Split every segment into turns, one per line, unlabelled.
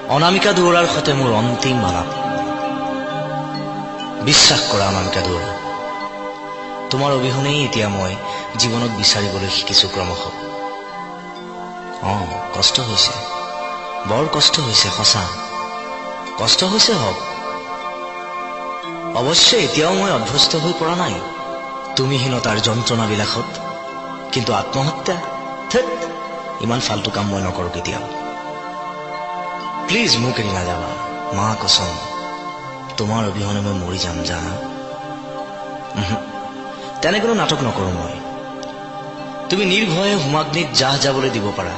অনামিকা দুৱৰাৰ সৈতে মোৰ অন্তিম আলাপ। বিশ্বাস কৰা অনামিকা দুৱৰা, তোমাৰ অবিহনেই এতিয়া মই জীৱনত বিচাৰিবলৈ শিকিছো ক্ৰমশ। কষ্ট হৈছে, বৰ কষ্ট হৈছে, সঁচা কষ্ট হৈছে। হওক, অৱশ্যে এতিয়াও মই অভ্যস্ত হৈ পৰা নাই তুমিহীনতাৰ যন্ত্ৰণাবিলাসত। কিন্তু আত্মহত্যা, ইমান ফাল্টু কাম মই নকৰো কেতিয়াও। প্লিজ মোক এৰি নাযাবা, মা কচম, তোমাৰ অবিহনে মই মৰি যাম জানা। তেনে কোনো নাটক নকৰো মই। তুমি নিৰ্ভয়ে হোমাগ্নিত জাহ যাবলৈ দিব পাৰা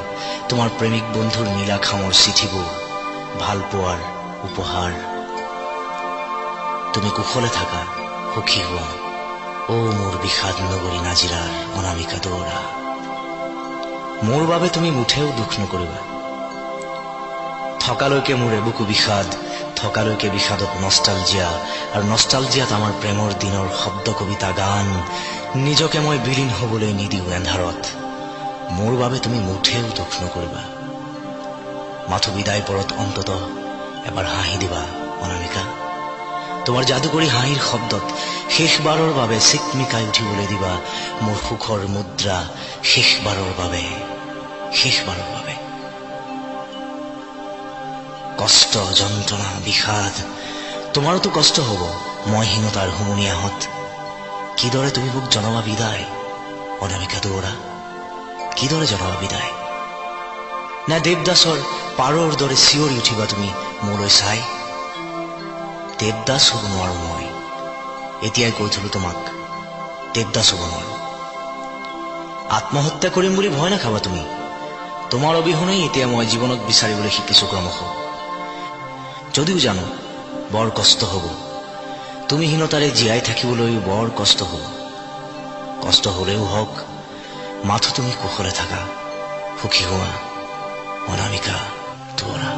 তোমাৰ প্ৰেমিক বন্ধুৰ নীলাখামৰ চিঠিবোৰ, ভাল পোৱাৰ উপহাৰ। তুমি কুশলে থাকা, সুখী হোৱা। মোৰ বিষাদ নগৰী নাজিৰাৰ অনামিকা দুৱৰা, মোৰ বাবে তুমি মুঠেও দুখ নকৰিবা। থকালৈকে মোৰ এবুকু বিষাদ, থকালৈকে বিষাদত নষ্টালজিয়া, আৰু নষ্টালজিয়াত আমাৰ প্ৰেমৰ দিনৰ শব্দ কবিতা গান। নিজকে মই বিলীন হবলৈ নিদিওঁ এন্ধাৰত। মোৰ বাবে তুমি মুঠেও দুখ নকৰিবা। মাথো বিদায় পৰত অন্তত এবাৰ হাঁহি দিবা অনামিকা। তোমাৰ যাদুকৰী হাঁহিৰ শব্দত শেষবাৰৰ বাবে চিকমিকাই উঠিবলৈ দিবা মোৰ সুখৰ মুদ্ৰা। শেষবাৰৰ বাবে, শেষবাৰৰ বাবে। কষ্ট, যন্ত্ৰণা, বিষাদ, তোমাৰোতো কষ্ট হব মইহীনতাৰ হুমুনিয়াহত। কিদৰে তুমি মোক জনাবা বিদায় অনামিকা দুৱৰা, কিদৰে জনাবা বিদায়? নে দেৱদাসৰ পাৰৰ দৰে চিঞৰি উঠিবা তুমি মোলৈ চাই? দেৱদাস হব নোৱাৰো মই, এতিয়াই কৈ থলো তোমাক, দেৱদাস হব নোৱাৰো। আত্মহত্যা কৰিম বুলি ভয় নাখাবা তুমি। তোমাৰ অবিহনেই এতিয়া মই জীৱনত বিচাৰিবলৈ শিকিছো ক্ৰমশ। যদিও জানো বৰ কষ্ট হব, তুমিহীনতাৰে জীয়াই থাকিবলৈ বৰ কষ্ট হব। কষ্ট হলেও হওক, মাথো তুমি কুশলে থাকা, সুখী হোৱা অনামিকা দুৱৰা।